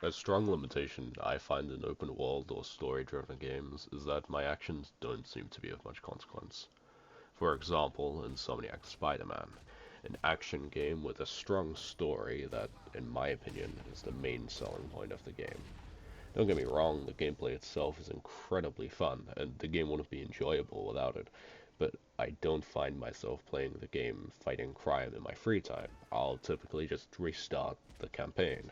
A strong limitation I find in open world or story driven games is that my actions don't seem to be of much consequence. For example, Insomniac's Spider-Man, an action game with a strong story that, in my opinion, is the main selling point of the game. Don't get me wrong, the gameplay itself is incredibly fun, and the game wouldn't be enjoyable without it, but I don't find myself playing the game fighting crime in my free time. I'll typically just restart the campaign.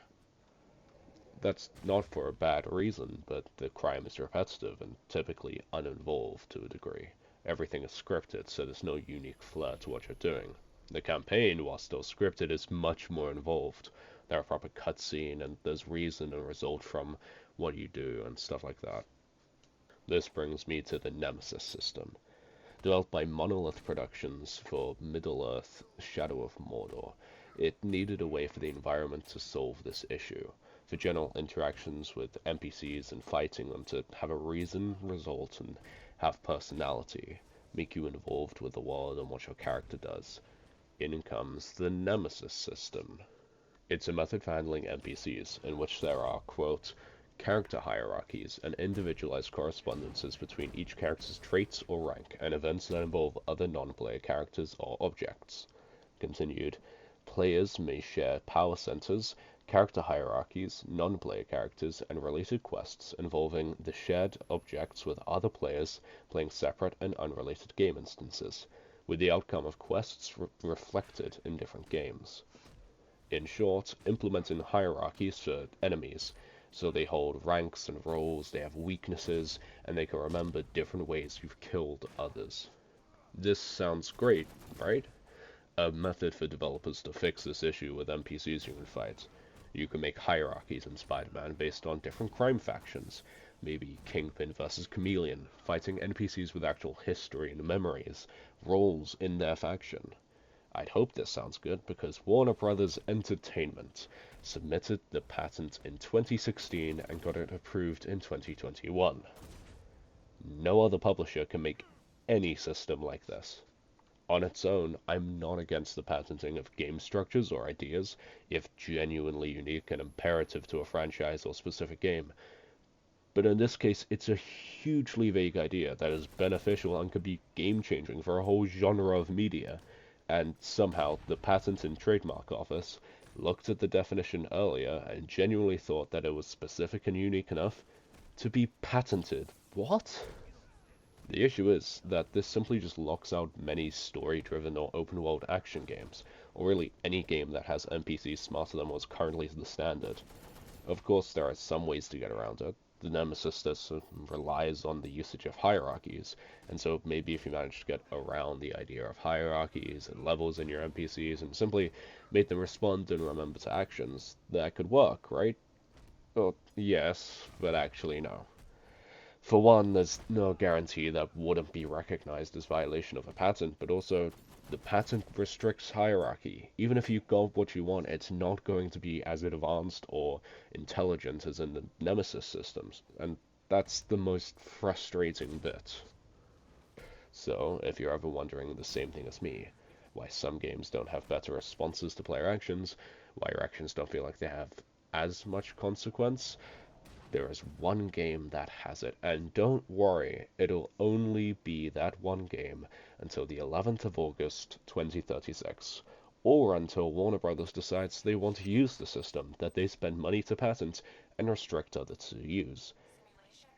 That's not for a bad reason, but the crime is repetitive and typically uninvolved to a degree. Everything is scripted, so there's no unique flair to what you're doing. The campaign, while still scripted, is much more involved. There are proper cutscenes, and there's reason and result from what you do and stuff like that. This brings me to the Nemesis system. Developed by Monolith Productions for Middle-earth Shadow of Mordor, it needed a way for the environment to solve this issue, for general interactions with NPCs and fighting them to have a reason, result, and have personality, make you involved with the world and what your character does. In comes the Nemesis system. It's a method for handling NPCs, in which there are, quote, character hierarchies and individualized correspondences between each character's traits or rank, and events that involve other non-player characters or objects. Continued, players may share power centers, character hierarchies, non-player characters, and related quests involving the shared objects with other players playing separate and unrelated game instances, with the outcome of quests reflected in different games. In short, implementing hierarchies for enemies, so they hold ranks and roles, they have weaknesses, and they can remember different ways you've killed others. This sounds great, right? A method for developers to fix this issue with NPCs you can fight. You can make hierarchies in Spider-Man based on different crime factions. Maybe Kingpin versus Chameleon, fighting NPCs with actual history and memories, roles in their faction. I'd hope this sounds good because Warner Brothers Entertainment submitted the patent in 2016 and got it approved in 2021. No other publisher can make any system like this. On its own, I'm not against the patenting of game structures or ideas if genuinely unique and imperative to a franchise or specific game, but in this case, it's a hugely vague idea that is beneficial and could be game changing for a whole genre of media. And somehow, the Patent and Trademark Office looked at the definition earlier and genuinely thought that it was specific and unique enough to be patented. What? The issue is that this simply just locks out many story-driven or open-world action games, or really any game that has NPCs smarter than what's currently the standard. Of course, there are some ways to get around it. The Nemesis system relies on the usage of hierarchies, and so maybe if you manage to get around the idea of hierarchies and levels in your NPCs and simply make them respond and remember to actions, that could work, right? Well, yes, but actually no. For one, there's no guarantee that wouldn't be recognized as violation of a patent, but also the patent restricts hierarchy. Even if you got what you want, it's not going to be as advanced or intelligent as in the Nemesis systems, and that's the most frustrating bit. So, if you're ever wondering the same thing as me, why some games don't have better responses to player actions, why your actions don't feel like they have as much consequence, there is one game that has it, and don't worry, it'll only be that one game until the 11th of August 2036, or until Warner Brothers decides they want to use the system that they spend money to patent and restrict others to use.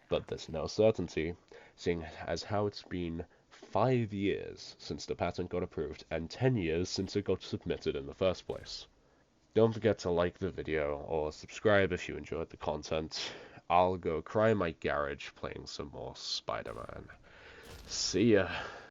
But there's no certainty, seeing as how it's been 5 years since the patent got approved and 10 years since it got submitted in the first place. Don't forget to like the video or subscribe if you enjoyed the content. I'll go cry in my garage playing some more Spider-Man. See ya.